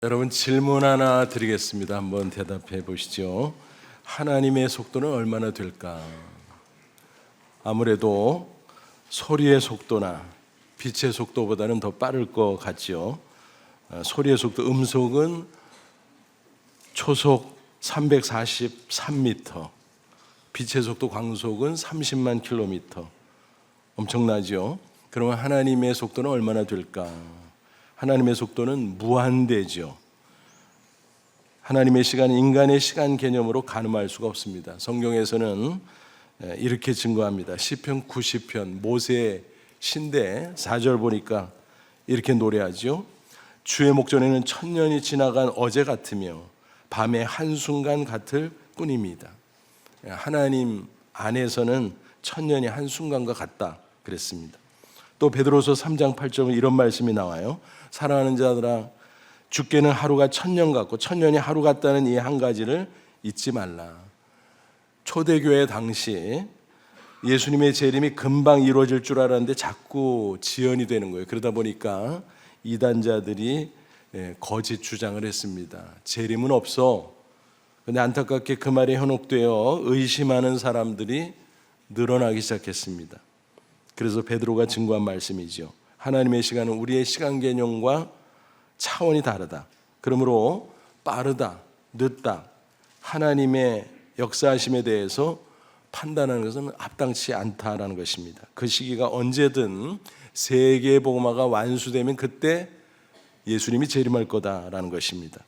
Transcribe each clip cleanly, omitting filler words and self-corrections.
여러분, 질문 하나 드리겠습니다. 한번 대답해 보시죠. 하나님의 속도는 얼마나 될까? 아무래도 소리의 속도나 빛의 속도보다는 더 빠를 것 같죠. 소리의 속도, 음속은 초속 343m, 빛의 속도, 광속은 30만 킬로미터. 엄청나죠? 그러면 하나님의 속도는 얼마나 될까? 하나님의 속도는 무한대죠. 하나님의 시간은 인간의 시간 개념으로 가늠할 수가 없습니다. 성경에서는 이렇게 증거합니다. 시편 90편 모세의 신대 4절 보니까 이렇게 노래하죠. 주의 목전에는 천년이 지나간 어제 같으며 밤의 한순간 같을 뿐입니다. 하나님 안에서는 천년이 한순간과 같다 그랬습니다. 또 베드로서 3장 8절에 이런 말씀이 나와요. 사랑하는 자들아, 주께는 하루가 천년 같고 천년이 하루 같다는 이 한 가지를 잊지 말라. 초대교회 당시 예수님의 재림이 금방 이루어질 줄 알았는데 자꾸 지연이 되는 거예요. 그러다 보니까 이단자들이 거짓 주장을 했습니다. 재림은 없어. 그런데 안타깝게 그 말이 현혹되어 의심하는 사람들이 늘어나기 시작했습니다. 그래서 베드로가 증거한 말씀이죠. 하나님의 시간은 우리의 시간 개념과 차원이 다르다. 그러므로 빠르다, 늦다, 하나님의 역사하심에 대해서 판단하는 것은 합당치 않다라는 것입니다. 그 시기가 언제든 세계의 복음화가 완수되면 그때 예수님이 재림할 거다라는 것입니다.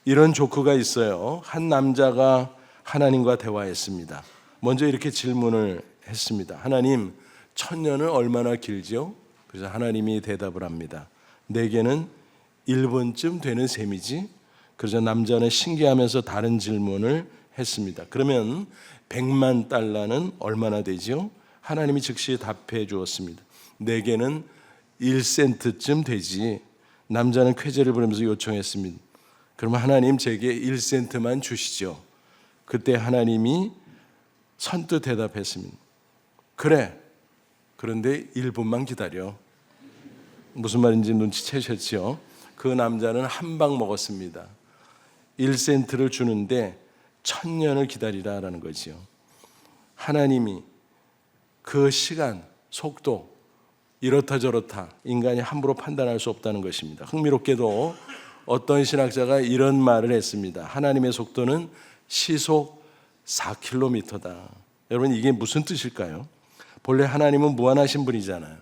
이런 조크가 있어요. 한 남자가 하나님과 대화했습니다. 먼저 이렇게 질문을 했습니다. 하나님, 천년은 얼마나 길죠? 그래서 하나님이 대답을 합니다. 내게는 1분쯤 되는 셈이지. 그래서 남자는 신기하면서 다른 질문을 했습니다. 그러면 100만 달러는 얼마나 되죠? 하나님이 즉시 답해 주었습니다. 내게는 1센트쯤 되지. 남자는 쾌재를 부르면서 요청했습니다. 그러면 하나님, 제게 1센트만 주시죠. 그때 하나님이 선뜻 대답했습니다. 그래. 그런데 1분만 기다려. 무슨 말인지 눈치채셨죠? 그 남자는 한 방 먹었습니다. 1센트를 주는데 1000년을 기다리라라는 거죠. 하나님이 그 시간, 속도, 이렇다 저렇다 인간이 함부로 판단할 수 없다는 것입니다. 흥미롭게도 어떤 신학자가 이런 말을 했습니다. 하나님의 속도는 시속 4km다. 여러분, 이게 무슨 뜻일까요? 본래 하나님은 무한하신 분이잖아요.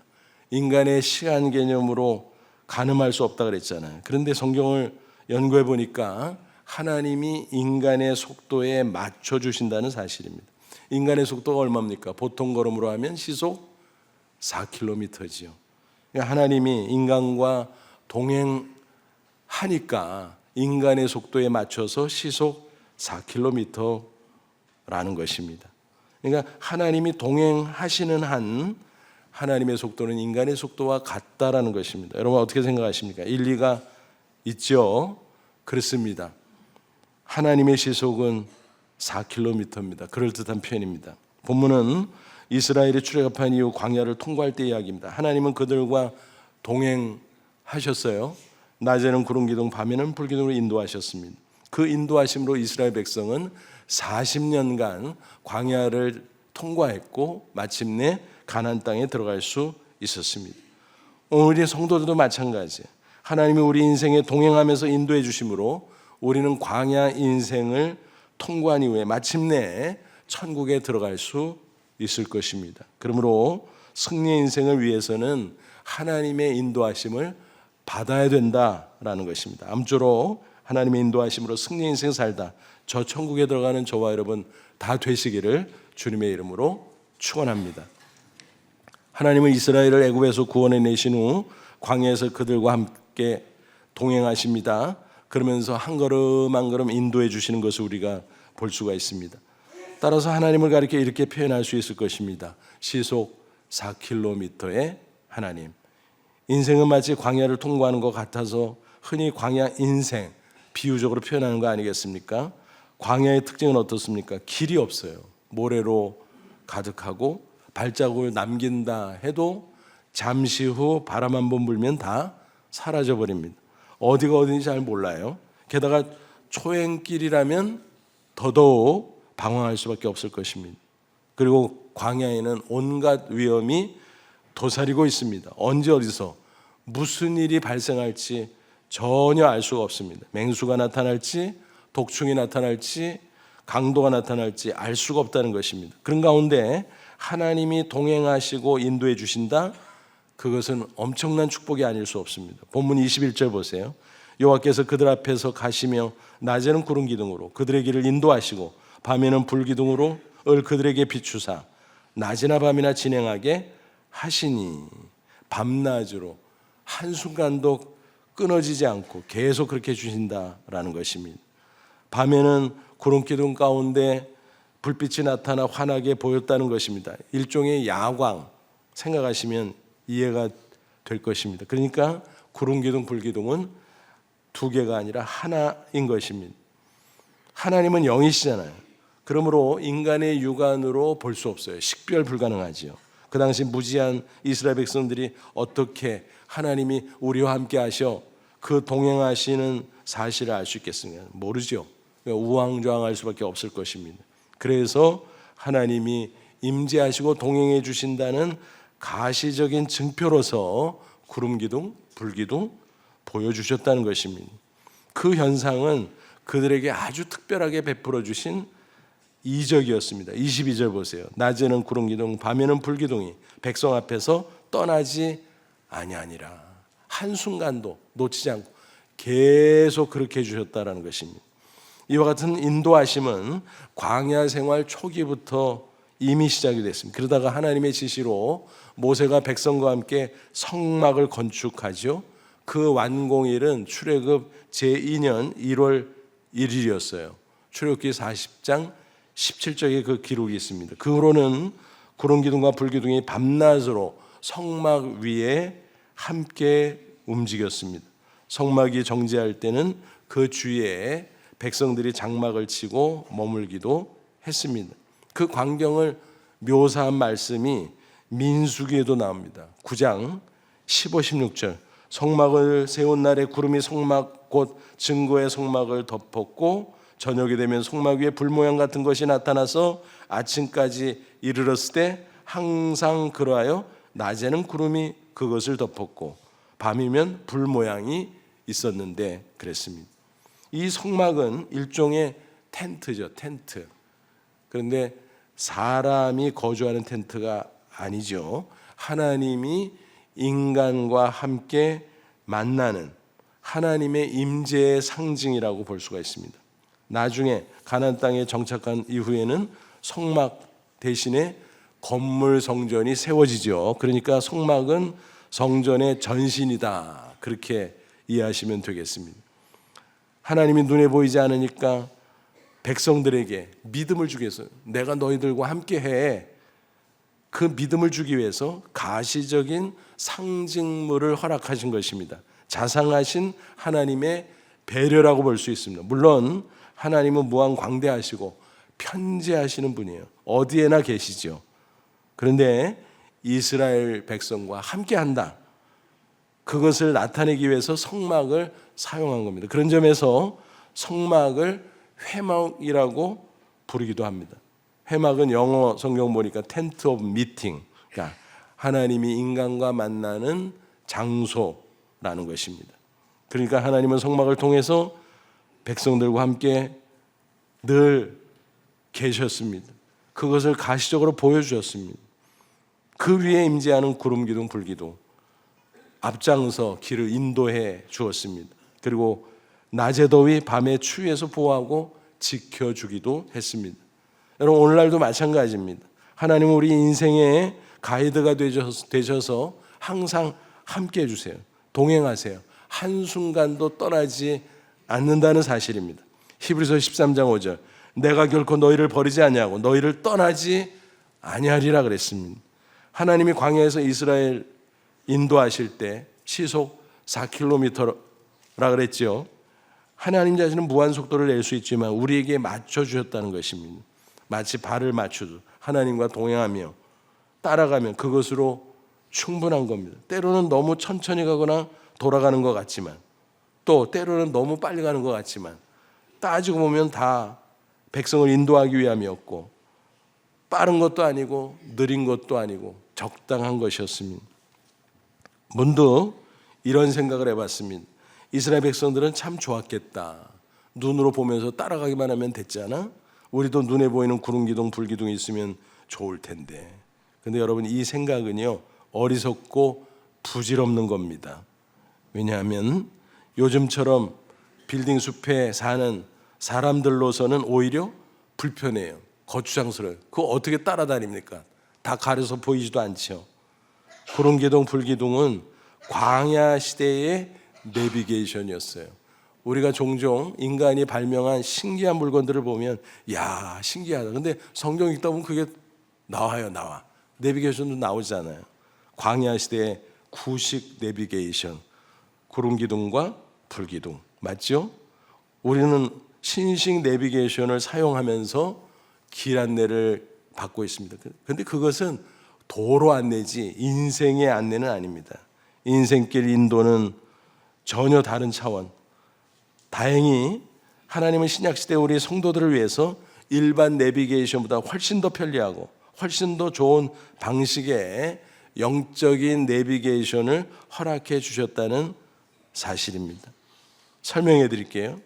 인간의 시간 개념으로 가늠할 수 없다 그랬잖아요. 그런데 성경을 연구해 보니까 하나님이 인간의 속도에 맞춰 주신다는 사실입니다. 인간의 속도가 얼마입니까? 보통 걸음으로 하면 시속 4km지요. 그러니까 하나님이 인간과 동행하니까 인간의 속도에 맞춰서 시속 4km라는 것입니다. 그러니까 하나님이 동행하시는 한 하나님의 속도는 인간의 속도와 같다라는 것입니다. 여러분, 어떻게 생각하십니까? 일리가 있죠? 그렇습니다. 하나님의 시속은 4km입니다. 그럴듯한 표현입니다. 본문은 이스라엘이 출애굽한 이후 광야를 통과할 때 이야기입니다. 하나님은 그들과 동행하셨어요. 낮에는 구름 기둥, 밤에는 불 기둥으로 인도하셨습니다. 그 인도하심으로 이스라엘 백성은 40년간 광야를 통과했고 마침내 가나안 땅에 들어갈 수 있었습니다. 우리 성도들도 마찬가지예요. 하나님이 우리 인생에 동행하면서 인도해 주심으로 우리는 광야 인생을 통과한 이후에 마침내 천국에 들어갈 수 있을 것입니다. 그러므로 승리의 인생을 위해서는 하나님의 인도하심을 받아야 된다라는 것입니다. 아무쪼록 하나님의 인도하심으로 승리의 인생 살다 저 천국에 들어가는 저와 여러분 다 되시기를 주님의 이름으로 축원합니다. 하나님은 이스라엘을 애굽에서 구원해 내신 후 광야에서 그들과 함께 동행하십니다. 그러면서 한 걸음 한 걸음 인도해 주시는 것을 우리가 볼 수가 있습니다. 따라서 하나님을 가리켜 이렇게 표현할 수 있을 것입니다. 시속 4km의 하나님. 인생은 마치 광야를 통과하는 것 같아서 흔히 광야 인생 비유적으로 표현하는 거 아니겠습니까? 광야의 특징은 어떻습니까? 길이 없어요. 모래로 가득하고 발자국을 남긴다 해도 잠시 후 바람 한 번 불면 다 사라져 버립니다. 어디가 어딘지 잘 몰라요. 게다가 초행길이라면 더더욱 방황할 수밖에 없을 것입니다. 그리고 광야에는 온갖 위험이 도사리고 있습니다. 언제 어디서 무슨 일이 발생할지 전혀 알 수가 없습니다. 맹수가 나타날지, 독충이 나타날지, 강도가 나타날지 알 수가 없다는 것입니다. 그런 가운데 하나님이 동행하시고 인도해 주신다? 그것은 엄청난 축복이 아닐 수 없습니다. 본문 21절 보세요. 여호와께서 그들 앞에서 가시며 낮에는 구름 기둥으로 그들의 길을 인도하시고 밤에는 불 기둥으로 그들에게 비추사 낮이나 밤이나 진행하게 하시니, 밤낮으로 한순간도 끊어지지 않고 계속 그렇게 주신다라는 것입니다. 밤에는 구름 기둥 가운데 불빛이 나타나 환하게 보였다는 것입니다. 일종의 야광 생각하시면 이해가 될 것입니다. 그러니까 구름 기둥, 불 기둥은 두 개가 아니라 하나인 것입니다. 하나님은 영이시잖아요. 그러므로 인간의 육안으로 볼 수 없어요. 식별 불가능하지요. 그 당시 무지한 이스라엘 백성들이 어떻게 하나님이 우리와 함께 하셔 그 동행하시는 사실을 알 수 있겠습니까? 모르죠. 우왕좌왕할 수밖에 없을 것입니다. 그래서 하나님이 임재하시고 동행해 주신다는 가시적인 증표로서 구름 기둥, 불 기둥 보여주셨다는 것입니다. 그 현상은 그들에게 아주 특별하게 베풀어 주신 이적이었습니다. 22절 보세요. 낮에는 구름 기둥, 밤에는 불 기둥이 백성 앞에서 떠나지 아니하니라. 한순간도 놓치지 않고 계속 그렇게 해주셨다는 것입니다. 이와 같은 인도하심은 광야 생활 초기부터 이미 시작이 됐습니다. 그러다가 하나님의 지시로 모세가 백성과 함께 성막을 건축하죠. 그 완공일은 출애굽 제2년 1월 1일이었어요. 출애굽기 40장 17절에 그 기록이 있습니다. 그 후로는 구름 기둥과 불 기둥이 밤낮으로 성막 위에 함께 움직였습니다. 성막이 정지할 때는 그 주위에 백성들이 장막을 치고 머물기도 했습니다. 그 광경을 묘사한 말씀이 민수기에도 나옵니다. 9장 15, 16절. 성막을 세운 날에 구름이 성막 곧 증거의 성막을 덮었고 저녁이 되면 성막 위에 불 모양 같은 것이 나타나서 아침까지 이르렀을 때 항상 그러하여 낮에는 구름이 그것을 덮었고 밤이면 불 모양이 있었는데 그랬습니다. 이 성막은 일종의 텐트죠. 텐트. 그런데 사람이 거주하는 텐트가 아니죠. 하나님이 인간과 함께 만나는 하나님의 임재의 상징이라고 볼 수가 있습니다. 나중에 가나안 땅에 정착한 이후에는 성막 대신에 건물 성전이 세워지죠. 그러니까 성막은 성전의 전신이다. 그렇게 이해하시면 되겠습니다. 하나님이 눈에 보이지 않으니까 백성들에게 믿음을 주기 위해서 내가 너희들과 함께해. 그 믿음을 주기 위해서 가시적인 상징물을 허락하신 것입니다. 자상하신 하나님의 배려라고 볼 수 있습니다. 물론 하나님은 무한 광대하시고 편재하시는 분이에요. 어디에나 계시죠. 그런데 이스라엘 백성과 함께한다. 그것을 나타내기 위해서 성막을 사용한 겁니다. 그런 점에서 성막을 회막이라고 부르기도 합니다. 회막은 영어 성경 보니까 텐트 오브 미팅, 그러니까 하나님이 인간과 만나는 장소라는 것입니다. 그러니까 하나님은 성막을 통해서 백성들과 함께 늘 계셨습니다. 그것을 가시적으로 보여주셨습니다. 그 위에 임재하는 구름 기둥, 불 기둥, 앞장서 길을 인도해 주었습니다. 그리고 낮에 더위, 밤에 추위에서 보호하고 지켜주기도 했습니다. 여러분 오늘날도 마찬가지입니다. 하나님은 우리 인생의 가이드가 되셔서 항상 함께 해주세요. 동행하세요. 한순간도 떠나지 않는다는 사실입니다. 히브리서 13장 5절 내가 결코 너희를 버리지 아니하고 너희를 떠나지 아니하리라 그랬습니다. 하나님이 광야에서 이스라엘 인도하실 때 시속 4km라 그랬죠. 하나님 자신은 무한 속도를 낼 수 있지만 우리에게 맞춰주셨다는 것입니다. 마치 발을 맞추듯 하나님과 동행하며 따라가면 그것으로 충분한 겁니다. 때로는 너무 천천히 가거나 돌아가는 것 같지만 또 때로는 너무 빨리 가는 것 같지만 따지고 보면 다 백성을 인도하기 위함이었고 빠른 것도 아니고 느린 것도 아니고 적당한 것이었습니다. 문득 이런 생각을 해봤습니다. 이스라엘 백성들은 참 좋았겠다. 눈으로 보면서 따라가기만 하면 됐잖아. 우리도 눈에 보이는 구름기둥 불기둥이 있으면 좋을 텐데. 근데 여러분, 이 생각은요 어리석고 부질없는 겁니다. 왜냐하면 요즘처럼 빌딩 숲에 사는 사람들로서는 오히려 불편해요. 거추장스러워요. 그거 어떻게 따라다닙니까? 다 가려서 보이지도 않죠. 구름기둥 불기둥은 광야 시대의 내비게이션이었어요. 우리가 종종 인간이 발명한 신기한 물건들을 보면 야, 신기하다. 근데 성경 읽다 보면 그게 나와. 내비게이션도 나오잖아요. 광야 시대의 구식 내비게이션, 구름기둥과 불기둥, 맞죠? 우리는 신식 내비게이션을 사용하면서 길 안내를 받고 있습니다. 근데 그것은 도로 안내지 인생의 안내는 아닙니다. 인생길 인도는 전혀 다른 차원. 다행히 하나님은 신약시대 우리 성도들을 위해서 일반 내비게이션보다 훨씬 더 편리하고 훨씬 더 좋은 방식의 영적인 내비게이션을 허락해 주셨다는 사실입니다. 설명해 드릴게요.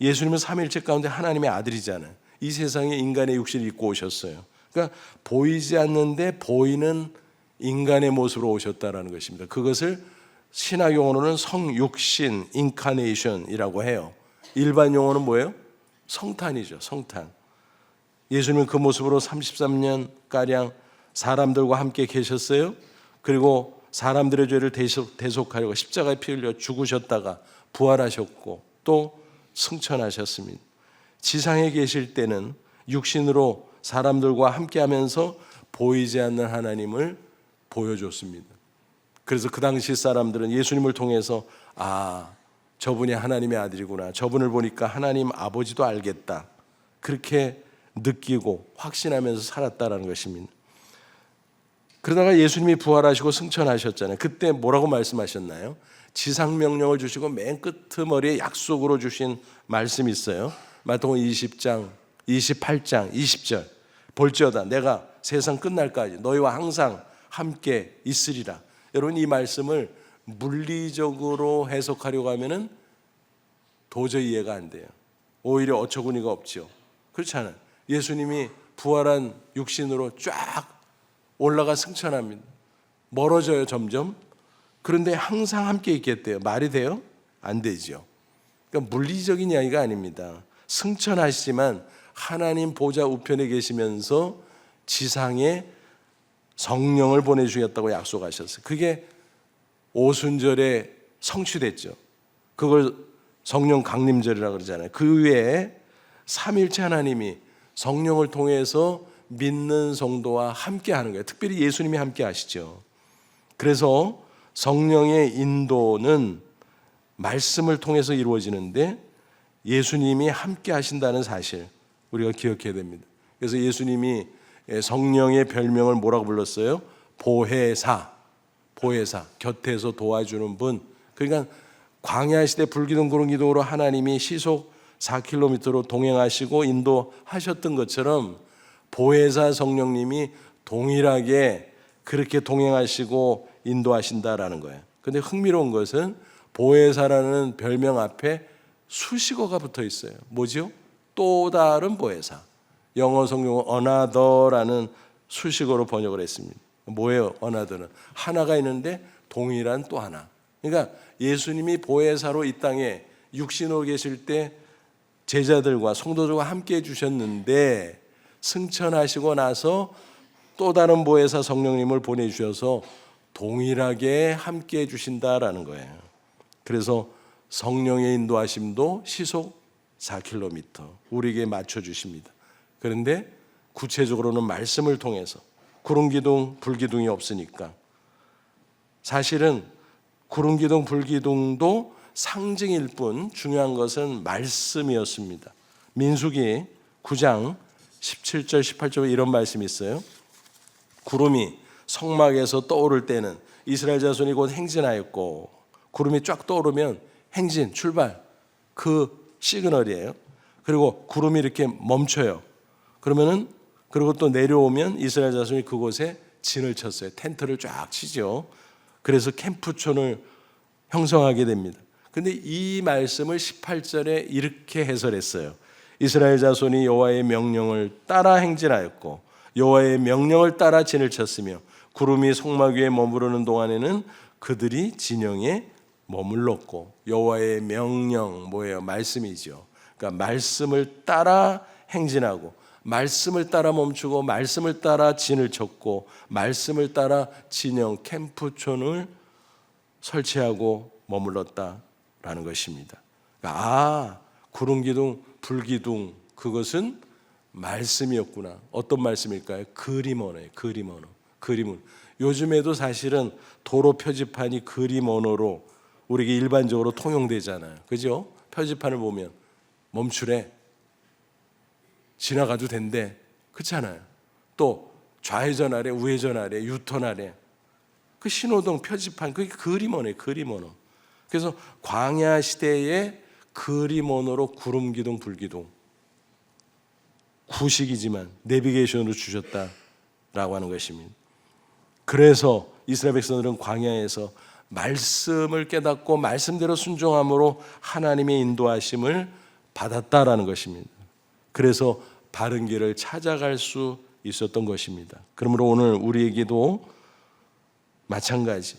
예수님은 삼위일체 가운데 하나님의 아들이잖아요. 이 세상에 인간의 육신을 입고 오셨어요. 그러니까 보이지 않는데 보이는 인간의 모습으로 오셨다라는 것입니다. 그것을 신학 용어로는 성육신, 인카네이션이라고 해요. 일반 용어는 뭐예요? 성탄이죠. 성탄. 예수님은 그 모습으로 33년가량 사람들과 함께 계셨어요. 그리고 사람들의 죄를 대속하려고 십자가에 피 흘려 죽으셨다가 부활하셨고 또 승천하셨습니다. 지상에 계실 때는 육신으로 사람들과 함께하면서 보이지 않는 하나님을 보여줬습니다. 그래서 그 당시 사람들은 예수님을 통해서 저분이 하나님의 아들이구나, 저분을 보니까 하나님 아버지도 알겠다, 그렇게 느끼고 확신하면서 살았다라는 것입니다. 그러다가 예수님이 부활하시고 승천하셨잖아요. 그때 뭐라고 말씀하셨나요? 지상명령을 주시고 맨 끄트머리에 약속으로 주신 말씀이 있어요. 마태복음 20장 28장 20절 볼지어다 내가 세상 끝날까지 너희와 항상 함께 있으리라. 여러분, 이 말씀을 물리적으로 해석하려고 하면은 도저히 이해가 안 돼요. 오히려 어처구니가 없죠. 그렇지 않아요. 예수님이 부활한 육신으로 쫙 올라가 승천합니다. 멀어져요, 점점. 그런데 항상 함께 있겠대요. 말이 돼요? 안 되죠. 그러니까 물리적인 이야기가 아닙니다. 승천하시지만 하나님 보좌 우편에 계시면서 지상에 성령을 보내주겠다고 약속하셨어요. 그게 오순절에 성취됐죠. 그걸 성령 강림절이라고 그러잖아요. 그 외에 삼일체 하나님이 성령을 통해서 믿는 성도와 함께 하는 거예요. 특별히 예수님이 함께 하시죠. 그래서 성령의 인도는 말씀을 통해서 이루어지는데 예수님이 함께 하신다는 사실 우리가 기억해야 됩니다. 그래서 예수님이 성령의 별명을 뭐라고 불렀어요? 보혜사, 곁에서 도와주는 분. 그러니까 광야 시대 불기둥 구름기둥으로 하나님이 시속 4km로 동행하시고 인도하셨던 것처럼 보혜사 성령님이 동일하게 그렇게 동행하시고 인도하신다라는 거예요. 그런데 흥미로운 것은 보혜사라는 별명 앞에 수식어가 붙어 있어요. 뭐죠? 또 다른 보혜사. 영어 성경은 another라는 수식어로 번역을 했습니다. 뭐예요? another는 하나가 있는데 동일한 또 하나. 그러니까 예수님이 보혜사로 이 땅에 육신으로 계실 때 제자들과 성도들과 함께 해주셨는데 승천하시고 나서 또 다른 보혜사 성령님을 보내주셔서 동일하게 함께 해주신다라는 거예요. 그래서 성령의 인도하심도 시속 4km 우리에게 맞춰주십니다. 그런데 구체적으로는 말씀을 통해서 구름기둥, 불기둥이 없으니까 사실은 구름기둥, 불기둥도 상징일 뿐 중요한 것은 말씀이었습니다. 민수기 9장 17절 18절에 이런 말씀이 있어요. 구름이 성막에서 떠오를 때는 이스라엘 자손이 곧 행진하였고 구름이 쫙 떠오르면 행진, 출발, 그 시그널이에요. 그리고 구름이 이렇게 멈춰요. 그러면은, 그리고 또 내려오면 이스라엘 자손이 그곳에 진을 쳤어요. 텐트를 쫙 치죠. 그래서 캠프촌을 형성하게 됩니다. 근데 이 말씀을 18절에 이렇게 해설했어요. 이스라엘 자손이 여호와의 명령을 따라 행진하였고 여호와의 명령을 따라 진을 쳤으며 구름이 성막 위에 머무르는 동안에는 그들이 진영에 머물렀고. 여호와의 명령 뭐예요? 말씀이죠. 그러니까 말씀을 따라 행진하고 말씀을 따라 멈추고 말씀을 따라 진을 쳤고 말씀을 따라 진영 캠프촌을 설치하고 머물렀다라는 것입니다. 그러니까 구름 기둥, 불 기둥, 그것은 말씀이었구나. 어떤 말씀일까요? 그림 언어예요. 그림 언어. 그림은 요즘에도 사실은 도로 표지판이 그림 언어로 우리에게 일반적으로 통용되잖아요. 그죠? 표지판을 보면 멈추래, 지나가도 된대, 그렇잖아요. 또 좌회전 아래, 우회전 아래, 유턴 아래, 그 신호등 표지판, 그게 그림 언어예요. 그림 언어. 그래서 광야 시대에 그림 언어로 구름 기둥, 불 기둥, 구식이지만 내비게이션으로 주셨다라고 하는 것입니다. 그래서 이스라엘 백성들은 광야에서 말씀을 깨닫고 말씀대로 순종함으로 하나님의 인도하심을 받았다라는 것입니다. 그래서 바른 길을 찾아갈 수 있었던 것입니다. 그러므로 오늘 우리에게도 마찬가지,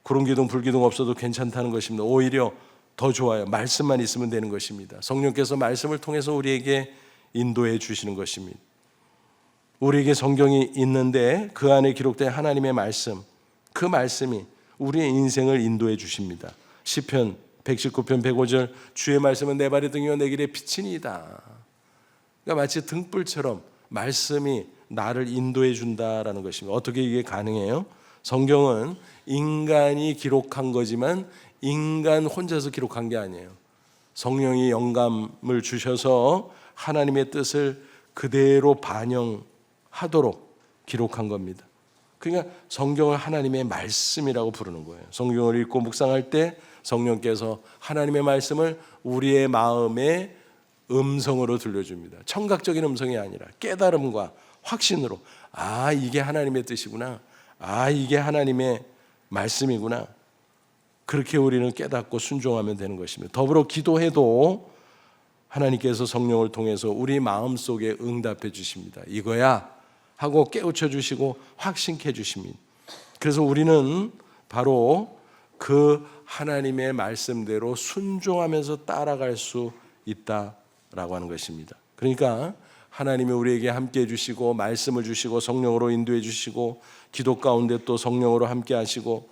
구름 기둥, 불 기둥 없어도 괜찮다는 것입니다. 오히려 더 좋아요. 말씀만 있으면 되는 것입니다. 성령께서 말씀을 통해서 우리에게 인도해 주시는 것입니다. 우리에게 성경이 있는데 그 안에 기록된 하나님의 말씀, 그 말씀이 우리의 인생을 인도해 주십니다. 시편 119편 105절, 주의 말씀은 내 발의 등이요 내 길의 빛이니이다. 그러니까 마치 등불처럼 말씀이 나를 인도해 준다라는 것입니다. 어떻게 이게 가능해요? 성경은 인간이 기록한 거지만 인간 혼자서 기록한 게 아니에요. 성령이 영감을 주셔서 하나님의 뜻을 그대로 반영하도록 기록한 겁니다. 그러니까 성경을 하나님의 말씀이라고 부르는 거예요. 성경을 읽고 묵상할 때 성령께서 하나님의 말씀을 우리의 마음에 음성으로 들려줍니다. 청각적인 음성이 아니라 깨달음과 확신으로, 아, 이게 하나님의 뜻이구나, 아, 이게 하나님의 말씀이구나, 그렇게 우리는 깨닫고 순종하면 되는 것입니다. 더불어 기도해도 하나님께서 성령을 통해서 우리 마음속에 응답해 주십니다. 이거야 하고 깨우쳐 주시고 확신케 주십니다. 그래서 우리는 바로 그 하나님의 말씀대로 순종하면서 따라갈 수 있다라고 하는 것입니다. 그러니까 하나님이 우리에게 함께해 주시고 말씀을 주시고 성령으로 인도해 주시고 기도 가운데 또 성령으로 함께 하시고,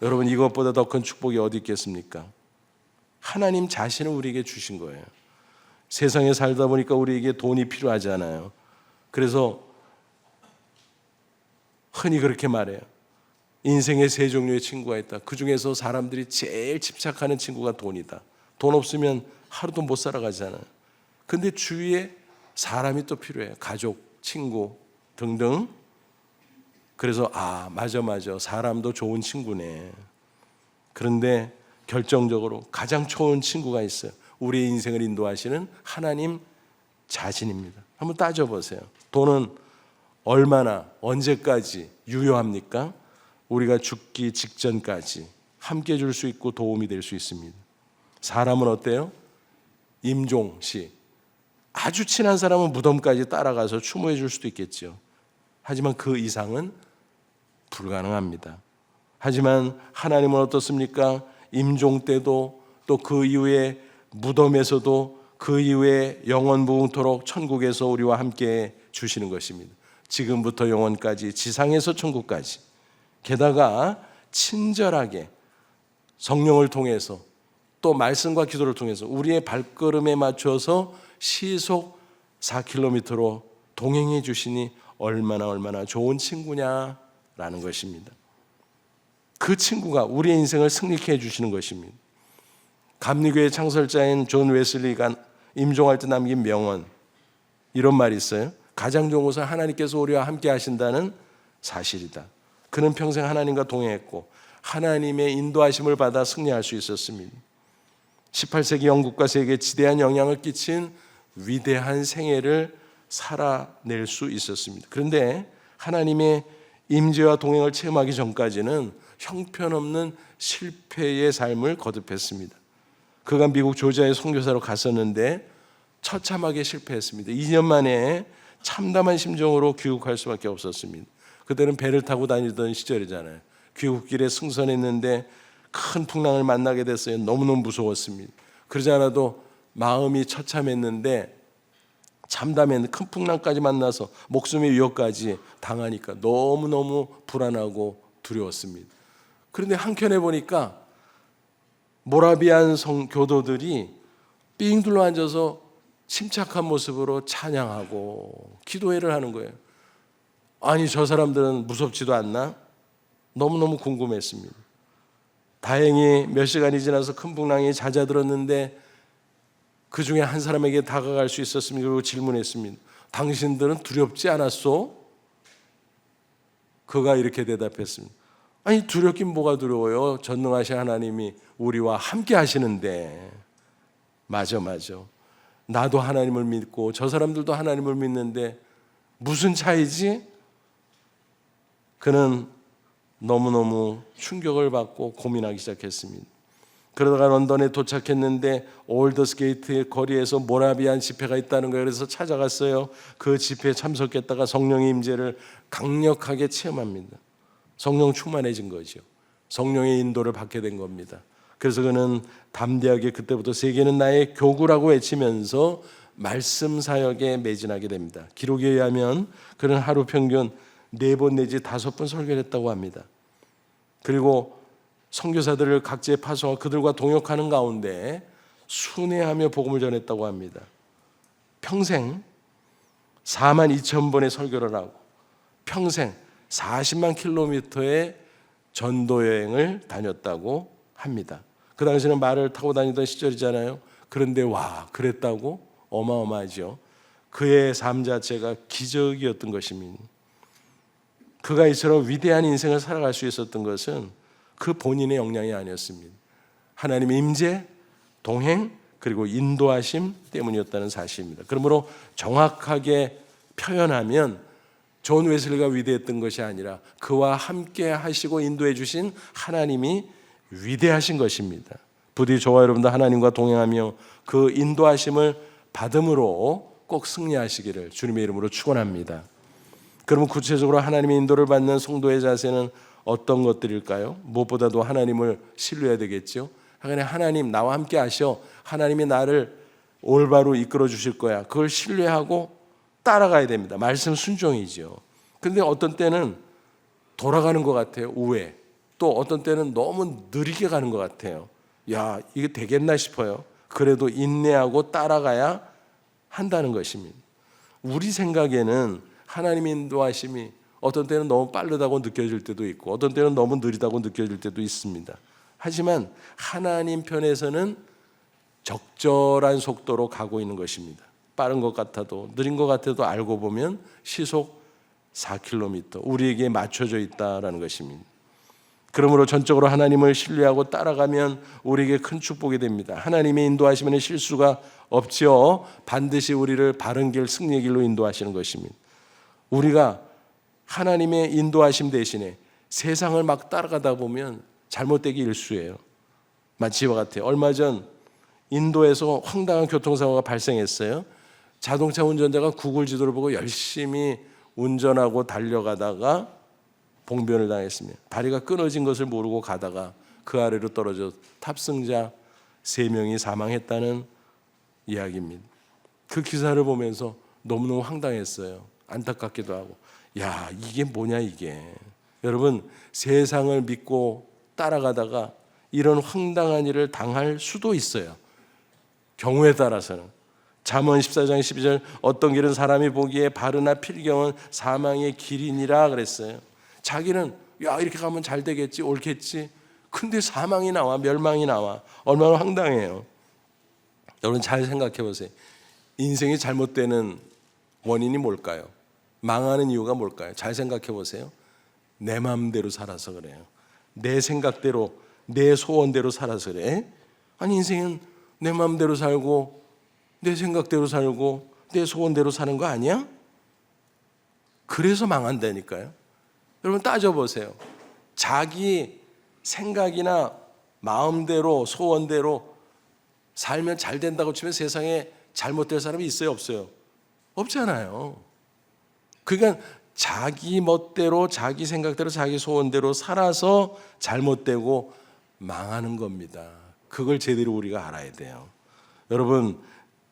여러분 이것보다 더 큰 축복이 어디 있겠습니까? 하나님 자신을 우리에게 주신 거예요. 세상에 살다 보니까 우리에게 돈이 필요하잖아요. 그래서 흔히 그렇게 말해요. 인생에 세 종류의 친구가 있다. 그 중에서 사람들이 제일 집착하는 친구가 돈이다. 돈 없으면 하루도 못 살아가잖아요. 근데 주위에 사람이 또 필요해요. 가족, 친구 등등. 그래서 맞아 사람도 좋은 친구네. 그런데 결정적으로 가장 좋은 친구가 있어요. 우리의 인생을 인도하시는 하나님 자신입니다. 한번 따져보세요. 돈은 얼마나 언제까지 유효합니까? 우리가 죽기 직전까지 함께 줄 수 있고 도움이 될 수 있습니다. 사람은 어때요? 임종시, 아주 친한 사람은 무덤까지 따라가서 추모해 줄 수도 있겠죠. 하지만 그 이상은 불가능합니다. 하지만 하나님은 어떻습니까? 임종 때도 또 그 이후에 무덤에서도 그 이후에 영원 무궁토록 천국에서 우리와 함께 주시는 것입니다. 지금부터 영원까지, 지상에서 천국까지. 게다가 친절하게 성령을 통해서 또 말씀과 기도를 통해서 우리의 발걸음에 맞춰서 시속 4km로 동행해 주시니 얼마나 좋은 친구냐라는 것입니다. 그 친구가 우리의 인생을 승리케 해주시는 것입니다. 감리교회 창설자인 존 웨슬리가 임종할 때 남긴 명언, 이런 말이 있어요. 가장 좋은 것은 하나님께서 우리와 함께 하신다는 사실이다. 그는 평생 하나님과 동행했고 하나님의 인도하심을 받아 승리할 수 있었습니다. 18세기 영국과 세계에 지대한 영향을 끼친 위대한 생애를 살아낼 수 있었습니다. 그런데 하나님의 임재와 동행을 체험하기 전까지는 형편없는 실패의 삶을 거듭했습니다. 그가 미국 조지아에 선교사로 갔었는데 처참하게 실패했습니다. 2년 만에 참담한 심정으로 귀국할 수밖에 없었습니다. 그때는 배를 타고 다니던 시절이잖아요. 귀국길에 승선했는데 큰 풍랑을 만나게 됐어요. 너무너무 무서웠습니다. 그러지 않아도 마음이 처참했는데 참담했는데 큰 풍랑까지 만나서 목숨의 위협까지 당하니까 너무너무 불안하고 두려웠습니다. 그런데 한켠에 보니까 모라비안 교도들이 삥 둘러 앉아서 침착한 모습으로 찬양하고 기도회를 하는 거예요. 아니, 저 사람들은 무섭지도 않나? 너무너무 궁금했습니다. 다행히 몇 시간이 지나서 큰 풍랑이 잦아들었는데 그 중에 한 사람에게 다가갈 수 있었습니다. 그리고 질문했습니다. 당신들은 두렵지 않았소? 그가 이렇게 대답했습니다. 아니, 두렵긴 뭐가 두려워요? 전능하신 하나님이 우리와 함께 하시는데. 맞아. 나도 하나님을 믿고 저 사람들도 하나님을 믿는데 무슨 차이지? 그는 너무너무 충격을 받고 고민하기 시작했습니다. 그러다가 런던에 도착했는데 올더스게이트 거리에서 모라비안 집회가 있다는 거예요. 그래서 찾아갔어요. 그 집회에 참석했다가 성령의 임재를 강력하게 체험합니다. 성령 충만해진 거죠. 성령의 인도를 받게 된 겁니다. 그래서 그는 담대하게 그때부터 세계는 나의 교구라고 외치면서 말씀 사역에 매진하게 됩니다. 기록에 의하면 그는 하루 평균 4번 내지 5번 설교를 했다고 합니다. 그리고 선교사들을 각지에 파송하고 그들과 동역하는 가운데 순회하며 복음을 전했다고 합니다. 평생 42,000번의 설교를 하고 평생 40만 킬로미터의 전도 여행을 다녔다고 합니다. 그 당시에는 말을 타고 다니던 시절이잖아요. 그런데 그랬다고? 어마어마하죠. 그의 삶 자체가 기적이었던 것입니다. 그가 이처럼 위대한 인생을 살아갈 수 있었던 것은 그 본인의 역량이 아니었습니다. 하나님의 임재, 동행, 그리고 인도하심 때문이었다는 사실입니다. 그러므로 정확하게 표현하면 존 웨슬리가 위대했던 것이 아니라 그와 함께 하시고 인도해 주신 하나님이 위대하신 것입니다. 부디 저와 여러분도 하나님과 동행하며 그 인도하심을 받음으로 꼭 승리하시기를 주님의 이름으로 축원합니다. 그러면 구체적으로 하나님의 인도를 받는 성도의 자세는 어떤 것들일까요? 무엇보다도 하나님을 신뢰해야 되겠죠. 하나님 나와 함께 하셔. 하나님이 나를 올바로 이끌어 주실 거야. 그걸 신뢰하고 따라가야 됩니다. 말씀 순종이죠. 그런데 어떤 때는 돌아가는 것 같아요. 우회. 또 어떤 때는 너무 느리게 가는 것 같아요. 야, 이게 되겠나 싶어요. 그래도 인내하고 따라가야 한다는 것입니다. 우리 생각에는 하나님의 인도하심이 어떤 때는 너무 빠르다고 느껴질 때도 있고 어떤 때는 너무 느리다고 느껴질 때도 있습니다. 하지만 하나님 편에서는 적절한 속도로 가고 있는 것입니다. 빠른 것 같아도 느린 것 같아도 알고 보면 시속 4km 우리에게 맞춰져 있다는 것입니다. 그러므로 전적으로 하나님을 신뢰하고 따라가면 우리에게 큰 축복이 됩니다. 하나님의 인도하시면 실수가 없지요. 반드시 우리를 바른 길, 승리의 길로 인도하시는 것입니다. 우리가 하나님의 인도하심 대신에 세상을 막 따라가다 보면 잘못되기 일쑤예요. 마치 이와 같아요. 얼마 전 인도에서 황당한 교통사고가 발생했어요. 자동차 운전자가 구글 지도를 보고 열심히 운전하고 달려가다가 봉변을 당했습니다. 다리가 끊어진 것을 모르고 가다가 그 아래로 떨어져 탑승자 3명이 사망했다는 이야기입니다. 그 기사를 보면서 너무너무 황당했어요. 안타깝기도 하고 야, 이게 뭐냐 이게. 여러분, 세상을 믿고 따라가다가 이런 황당한 일을 당할 수도 있어요. 경우에 따라서는. 잠언 14장 12절 어떤 길은 사람이 보기에 바르나 필경은 사망의 길이니라 그랬어요. 자기는 야, 이렇게 가면 잘 되겠지, 옳겠지. 근데 사망이 나와, 멸망이 나와. 얼마나 황당해요. 여러분 잘 생각해 보세요. 인생이 잘못되는 원인이 뭘까요? 망하는 이유가 뭘까요? 잘 생각해 보세요. 내 마음대로 살아서 그래요. 내 생각대로, 내 소원대로 살아서 그래. 아니, 인생은 내 마음대로 살고 내 생각대로 살고 내 소원대로 사는 거 아니야? 그래서 망한다니까요. 여러분 따져보세요. 자기 생각이나 마음대로 소원대로 살면 잘 된다고 치면 세상에 잘못될 사람이 있어요, 없어요? 없잖아요. 그러니까 자기 멋대로 자기 생각대로 자기 소원대로 살아서 잘못되고 망하는 겁니다. 그걸 제대로 우리가 알아야 돼요. 여러분,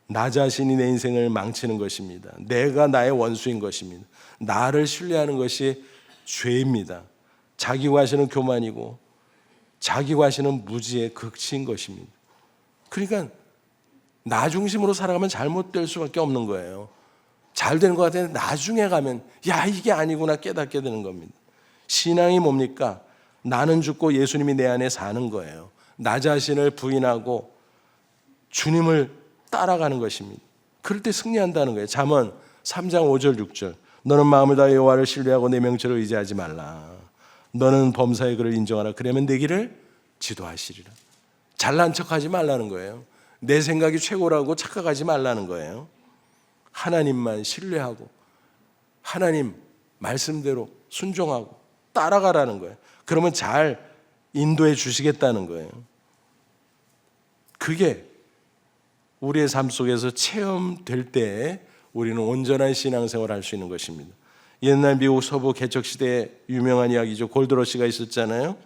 나 자신이 내 인생을 망치는 것입니다. 내가 나의 원수인 것입니다. 나를 신뢰하는 것이 죄입니다. 자기 과시는 교만이고 자기 과시는 무지의 극치인 것입니다. 그러니까 나 중심으로 살아가면 잘못될 수밖에 없는 거예요. 잘 되는 것 같은데 나중에 가면 야 이게 아니구나 깨닫게 되는 겁니다. 신앙이 뭡니까? 나는 죽고 예수님이 내 안에 사는 거예요. 나 자신을 부인하고 주님을 따라가는 것입니다. 그럴 때 승리한다는 거예요. 잠언 3장 5절 6절 너는 마음을 다해 여호와를 신뢰하고 내 명철을 의지하지 말라. 너는 범사의 그를 인정하라. 그러면 내 길을 지도하시리라. 잘난 척하지 말라는 거예요. 내 생각이 최고라고 착각하지 말라는 거예요. 하나님만 신뢰하고 하나님 말씀대로 순종하고 따라가라는 거예요. 그러면 잘 인도해 주시겠다는 거예요. 그게 우리의 삶 속에서 체험될 때 우리는 온전한 신앙생활을 할 수 있는 것입니다. 옛날 미국 서부 개척시대에 유명한 이야기죠. 골드러시가 있었잖아요.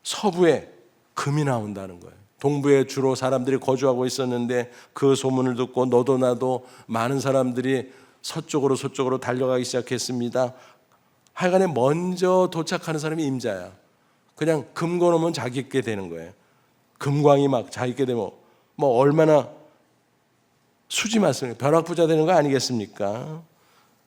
서부에 금이 나온다는 거예요. 동부에 주로 사람들이 거주하고 있었는데 그 소문을 듣고 너도 나도 많은 사람들이 서쪽으로 달려가기 시작했습니다. 하여간에 먼저 도착하는 사람이 임자야. 그냥 금 거놓으면 자기 있게 되는 거예요. 금광이 막 자기 있게 되면 뭐 얼마나 수지 맞습니까? 벼락부자 되는 거 아니겠습니까?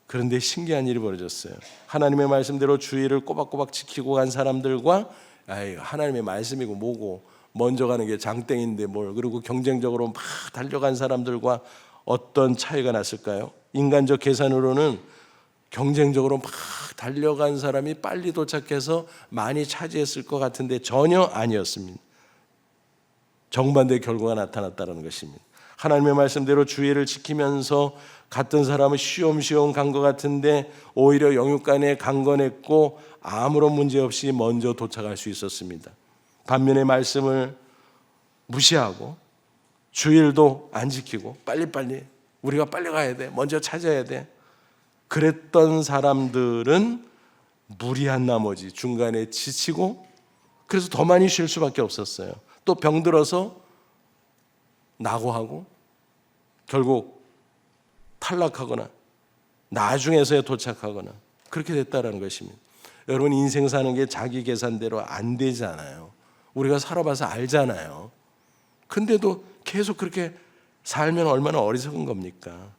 그런데 신기한 일이 벌어졌어요. 하나님의 말씀대로 주의를 꼬박꼬박 지키고 간 사람들과 하나님의 말씀이고 뭐고 먼저 가는 게 장땡인데 뭘, 그리고 경쟁적으로 막 달려간 사람들과 어떤 차이가 났을까요? 인간적 계산으로는 경쟁적으로 막 달려간 사람이 빨리 도착해서 많이 차지했을 것 같은데 전혀 아니었습니다. 정반대의 결과가 나타났다는 것입니다. 하나님의 말씀대로 주의를 지키면서 갔던 사람은 쉬엄쉬엄 간 것 같은데 오히려 영육간에 강건했고 아무런 문제 없이 먼저 도착할 수 있었습니다. 반면에 말씀을 무시하고 주일도 안 지키고 빨리빨리 우리가 빨리 가야 돼, 먼저 찾아야 돼, 그랬던 사람들은 무리한 나머지 중간에 지치고 그래서 더 많이 쉴 수밖에 없었어요. 또 병들어서 낙오하고 결국 탈락하거나 나중에서야 도착하거나 그렇게 됐다는 것입니다. 여러분, 인생 사는 게 자기 계산대로 안 되잖아요. 우리가 살아봐서 알잖아요. 근데도 계속 그렇게 살면 얼마나 어리석은 겁니까?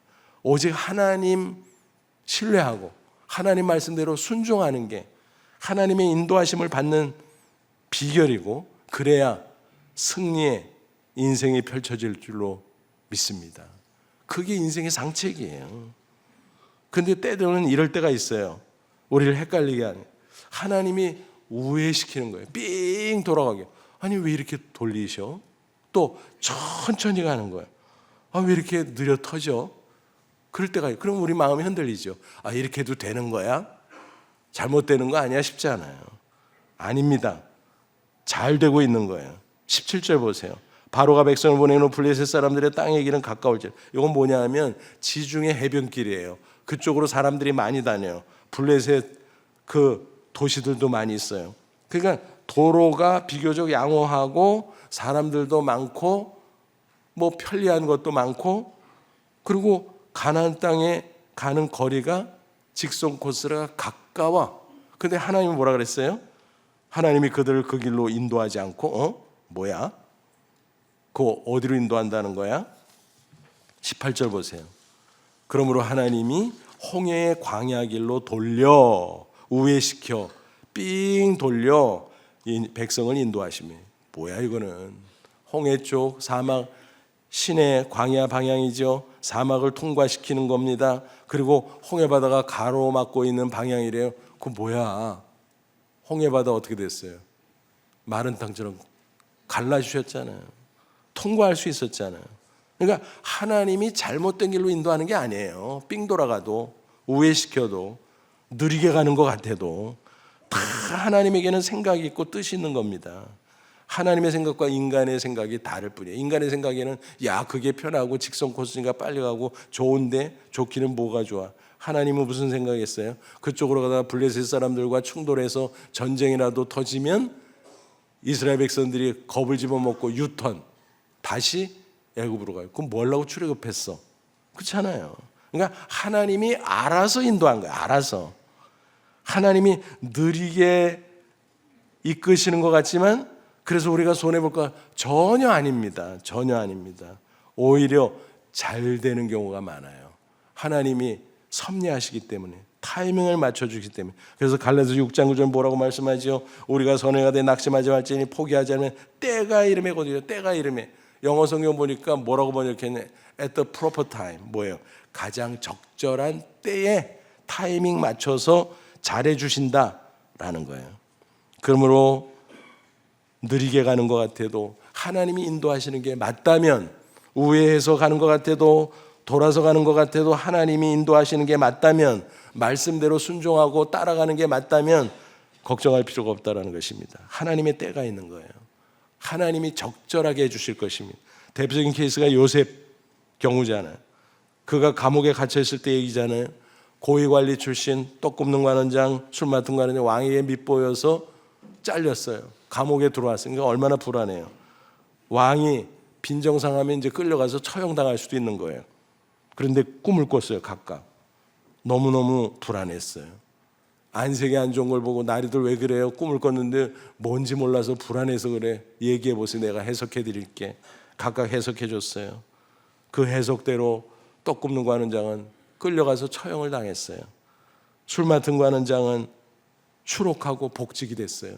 오직 하나님 신뢰하고 하나님 말씀대로 순종하는 게 하나님의 인도하심을 받는 비결이고, 그래야 승리의 인생이 펼쳐질 줄로 믿습니다. 그게 인생의 상책이에요. 근데 때로는 이럴 때가 있어요. 우리를 헷갈리게 하는, 하나님이 우회시키는 거예요. 삥 돌아가게. 아니 왜 이렇게 돌리셔? 또 천천히 가는 거예요. 왜 이렇게 느려 터져? 그럴 때가, 그럼 우리 마음이 흔들리죠. 이렇게 해도 되는 거야? 잘못되는 거 아니야? 싶지 않아요. 아닙니다. 잘 되고 있는 거예요. 17절 보세요. 바로가 백성을 보내는 블레셋 사람들의 땅의 길은 가까울지라. 이건 뭐냐 하면 지중해 해변길이에요. 그쪽으로 사람들이 많이 다녀요. 블레셋 그 도시들도 많이 있어요. 그러니까 도로가 비교적 양호하고 사람들도 많고 뭐 편리한 것도 많고, 그리고 가나안 땅에 가는 거리가 직선 코스가 가까워. 근데 하나님이 뭐라 그랬어요? 하나님이 그들을 그 길로 인도하지 않고 뭐야? 그거 어디로 인도한다는 거야? 18절 보세요. 그러므로 하나님이 홍해의 광야 길로 돌려, 우회시켜 삥 돌려 이 백성을 인도하시며, 뭐야 이거는? 홍해 쪽 사막, 시내 광야 방향이죠. 사막을 통과시키는 겁니다. 그리고 홍해 바다가 가로막고 있는 방향이래요. 그 뭐야? 홍해 바다 어떻게 됐어요? 마른 땅처럼 갈라주셨잖아요. 통과할 수 있었잖아요. 그러니까 하나님이 잘못된 길로 인도하는 게 아니에요. 삥 돌아가도, 우회시켜도, 느리게 가는 것 같아도 다 하나님에게는 생각이 있고 뜻이 있는 겁니다. 하나님의 생각과 인간의 생각이 다를 뿐이에요. 인간의 생각에는 야, 그게 편하고 직선 코스니까 빨리 가고 좋은데 좋기는 뭐가 좋아. 하나님은 무슨 생각했어요? 그쪽으로 가다가 블레셋 사람들과 충돌해서 전쟁이라도 터지면 이스라엘 백성들이 겁을 집어먹고 유턴 다시 애굽으로 가요. 그럼 뭐 하려고 출애굽했어? 그렇잖아요. 그러니까 하나님이 알아서 인도한 거예요. 알아서. 하나님이 느리게 이끄시는 것 같지만 그래서 우리가 손해볼까? 전혀 아닙니다. 전혀 아닙니다. 오히려 잘 되는 경우가 많아요. 하나님이 섭리하시기 때문에, 타이밍을 맞춰주기 때문에. 그래서 갈라디아서 6장 9절 뭐라고 말씀하죠? 우리가 선회가 돼 낙심하지 말지니 포기하지 않으면 때가 이름에거든요. 때가 이름에. 영어 성경 보니까 뭐라고 번역했네? At the proper time. 뭐예요? 가장 적절한 때에 타이밍 맞춰서 잘해 주신다라는 거예요. 그러므로 느리게 가는 것 같아도 하나님이 인도하시는 게 맞다면, 우회해서 가는 것 같아도 돌아서 가는 것 같아도 하나님이 인도하시는 게 맞다면, 말씀대로 순종하고 따라가는 게 맞다면 걱정할 필요가 없다는 것입니다. 하나님의 때가 있는 거예요. 하나님이 적절하게 해주실 것입니다. 대표적인 케이스가 요셉 경우잖아요. 그가 감옥에 갇혀있을 때 얘기잖아요. 고위관리 출신, 떡 굽는 관원장, 술 맡은 관원장, 왕에게 밑보여서 잘렸어요. 감옥에 들어왔으니까 얼마나 불안해요. 왕이 빈정상하면 이제 끌려가서 처형당할 수도 있는 거예요. 그런데 꿈을 꿨어요. 각각. 너무너무 불안했어요. 안색이 안 좋은 걸 보고 나리들 왜 그래요? 꿈을 꿨는데 뭔지 몰라서 불안해서 그래. 얘기해 보세요. 내가 해석해 드릴게. 각각 해석해 줬어요. 그 해석대로 떡 굽는 관원장은 끌려가서 처형을 당했어요. 술 맡은 관원장은 추록하고 복직이 됐어요.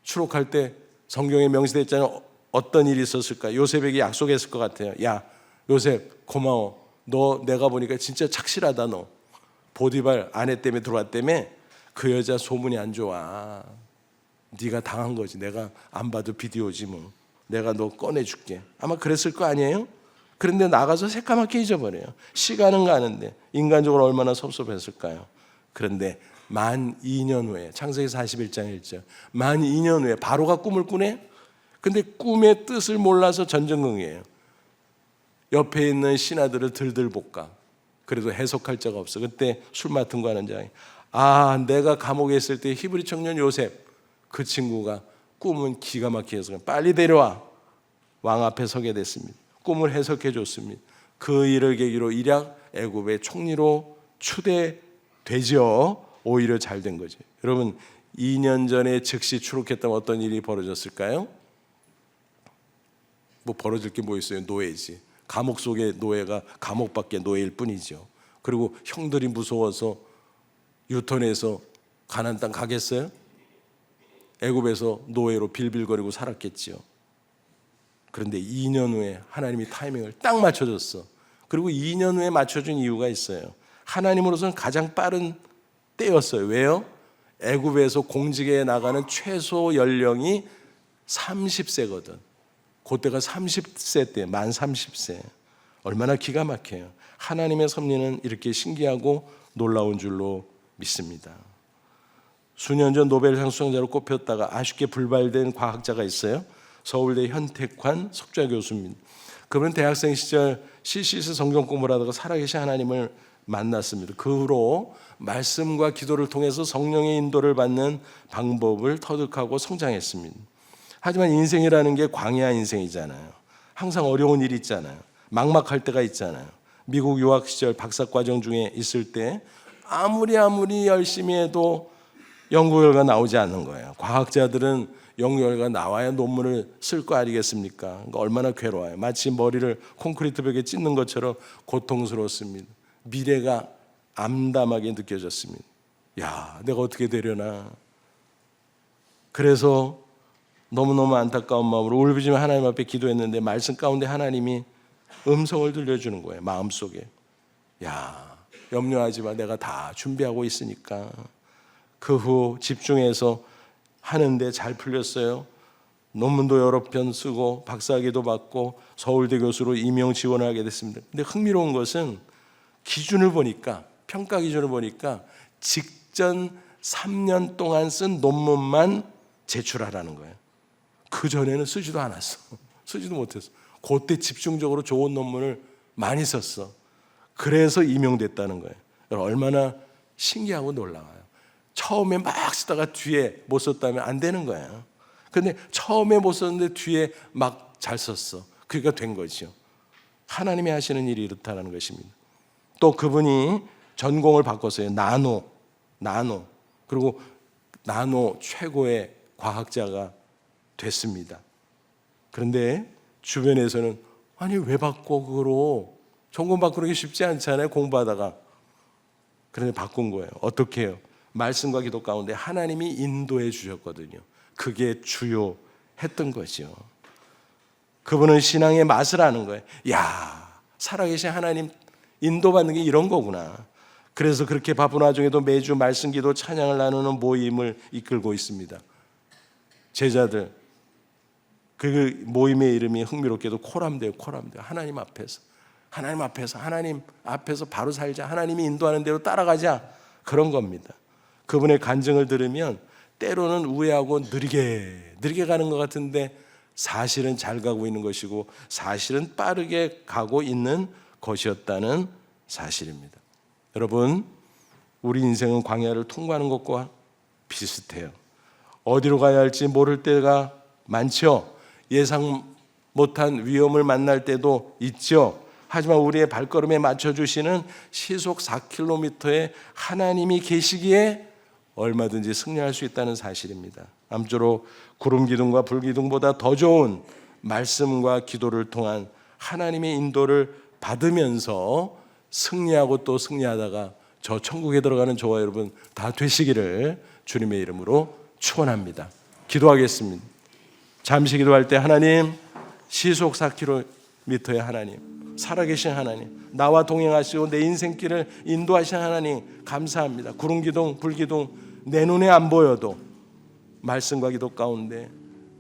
추록할 때 성경에 명시됐잖아요. 어떤 일이 있었을까? 요셉에게 약속했을 것 같아요. 야, 요셉 고마워. 너 내가 보니까 진짜 착실하다. 너 보디발 아내 때문에 들어왔다며. 그 여자 소문이 안 좋아. 네가 당한 거지. 내가 안 봐도 비디오지 뭐. 내가 너 꺼내줄게. 아마 그랬을 거 아니에요? 그런데 나가서 새까맣게 잊어버려요. 시간은 가는데 인간적으로 얼마나 섭섭했을까요? 그런데 만 2년 후에, 창세기 41장 1절, 만 2년 후에 바로가 꿈을 꾸네? 근데 꿈의 뜻을 몰라서 전전긍이에요. 옆에 있는 신하들을 들들 볶아. 그래도 해석할 자가 없어. 그때 술 맡은 관원장이 내가 감옥에 있을 때 히브리 청년 요셉, 그 친구가 꿈은 기가 막히게 해서 빨리 데려와. 왕 앞에 서게 됐습니다. 꿈을 해석해 줬습니다. 그 일을 계기로 일약 애굽의 총리로 추대되죠. 오히려 잘 된 거죠. 여러분, 2년 전에 즉시 추록했던 어떤 일이 벌어졌을까요? 뭐 벌어질 게 뭐 있어요? 노예지. 감옥 속의 노예가 감옥 밖의 노예일 뿐이죠. 그리고 형들이 무서워서 유턴해서 가나안 땅 가겠어요? 애굽에서 노예로 빌빌거리고 살았겠지요. 그런데 2년 후에 하나님이 타이밍을 딱 맞춰줬어. 그리고 2년 후에 맞춰준 이유가 있어요. 하나님으로서는 가장 빠른 때였어요. 왜요? 애굽에서 공직에 나가는 최소 연령이 30세거든. 그때가 30세 때, 만 30세. 얼마나 기가 막혀요. 하나님의 섭리는 이렇게 신기하고 놀라운 줄로 믿습니다. 수년 전 노벨상 수상자로 꼽혔다가 아쉽게 불발된 과학자가 있어요. 서울대 현택환 석좌 교수입니다. 그분은 대학생 시절 CCS 성경 공부를 하다가 살아계신 하나님을 만났습니다. 그 후로 말씀과 기도를 통해서 성령의 인도를 받는 방법을 터득하고 성장했습니다. 하지만 인생이라는 게 광야 인생이잖아요. 항상 어려운 일이 있잖아요. 막막할 때가 있잖아요. 미국 유학 시절 박사과정 중에 있을 때 아무리 열심히 해도 연구 결과 나오지 않는 거예요. 과학자들은 연구 결과 나와야 논문을 쓸 거 아니겠습니까? 그러니까 얼마나 괴로워요. 마치 머리를 콘크리트 벽에 찢는 것처럼 고통스러웠습니다. 미래가 암담하게 느껴졌습니다. 야, 내가 어떻게 되려나. 그래서 너무너무 안타까운 마음으로 울부짖으며 하나님 앞에 기도했는데 말씀 가운데 하나님이 음성을 들려주는 거예요. 마음속에. 야, 염려하지 마. 내가 다 준비하고 있으니까. 그 후 집중해서 하는데 잘 풀렸어요. 논문도 여러 편 쓰고 박사학위도 받고 서울대 교수로 임용 지원을 하게 됐습니다. 근데 흥미로운 것은 기준을 보니까, 평가 기준을 보니까 직전 3년 동안 쓴 논문만 제출하라는 거예요. 그 전에는 쓰지도 않았어. 쓰지도 못했어. 그때 집중적으로 좋은 논문을 많이 썼어. 그래서 임용됐다는 거예요. 얼마나 신기하고 놀라워요. 처음에 막 쓰다가 뒤에 못 썼다면 안 되는 거예요. 근데 처음에 못 썼는데 뒤에 막 잘 썼어. 그러니까 된 거죠. 하나님이 하시는 일이 이렇다는 것입니다. 또 그분이 전공을 바꿨어요. 나노. 그리고 나노 최고의 과학자가 됐습니다. 그런데 주변에서는 아니 왜 바꿔 그거로, 전공 바꾸는 게 쉽지 않잖아요, 공부하다가. 그런데 바꾼 거예요. 어떻게 해요? 말씀과 기도 가운데 하나님이 인도해 주셨거든요. 그게 주요했던 거죠. 그분은 신앙의 맛을 아는 거예요. 야, 살아계신 하나님 인도받는 게 이런 거구나. 그래서 그렇게 바쁜 와중에도 매주 말씀 기도 찬양을 나누는 모임을 이끌고 있습니다. 제자들, 그 모임의 이름이 흥미롭게도 코람데요. 하나님 앞에서 바로 살자. 하나님이 인도하는 대로 따라가자. 그런 겁니다. 그분의 간증을 들으면 때로는 우회하고 느리게 가는 것 같은데 사실은 잘 가고 있는 것이고 사실은 빠르게 가고 있는 것이었다는 사실입니다. 여러분, 우리 인생은 광야를 통과하는 것과 비슷해요. 어디로 가야 할지 모를 때가 많죠. 예상 못한 위험을 만날 때도 있죠. 하지만 우리의 발걸음에 맞춰주시는 시속 4km의 하나님이 계시기에 얼마든지 승리할 수 있다는 사실입니다. 아무쪼록 구름 기둥과 불 기둥보다 더 좋은 말씀과 기도를 통한 하나님의 인도를 받으면서 승리하고 또 승리하다가 저 천국에 들어가는 저와 여러분 다 되시기를 주님의 이름으로 축원합니다. 기도하겠습니다. 잠시 기도할 때 하나님, 시속 4km의 하나님, 살아계신 하나님, 나와 동행하시고 내 인생길을 인도하신 하나님 감사합니다. 구름 기둥, 불 기둥 내 눈에 안 보여도 말씀과 기도 가운데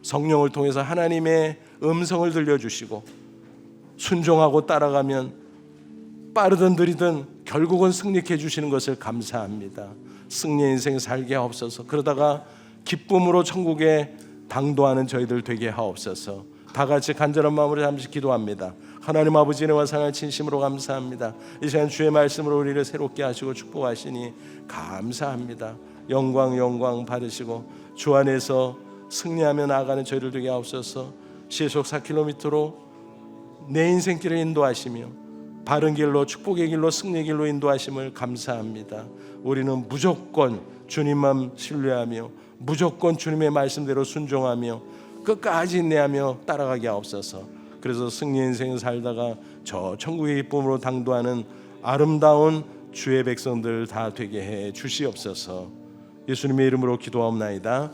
성령을 통해서 하나님의 음성을 들려주시고 순종하고 따라가면 빠르든 느리든 결국은 승리케 해주시는 것을 감사합니다. 승리의 인생 살게 하옵소서. 그러다가 기쁨으로 천국에 당도하는 저희들 되게 하옵소서. 다 같이 간절한 마음으로 잠시 기도합니다. 하나님 아버지 은혜와 사랑을 진심으로 감사합니다. 이 시간 주의 말씀으로 우리를 새롭게 하시고 축복하시니 감사합니다. 영광 받으시고 주 안에서 승리하며 나아가는 저희들 되게 하옵소서. 시속 4km로 내 인생길을 인도하시며 바른 길로, 축복의 길로, 승리의 길로 인도하심을 감사합니다. 우리는 무조건 주님만 신뢰하며 무조건 주님의 말씀대로 순종하며 끝까지 인내하며 따라가게 하옵소서. 그래서 승리의 인생을 살다가 저 천국의 기쁨으로 당도하는 아름다운 주의 백성들 다 되게 해 주시옵소서. 예수님의 이름으로 기도하옵나이다.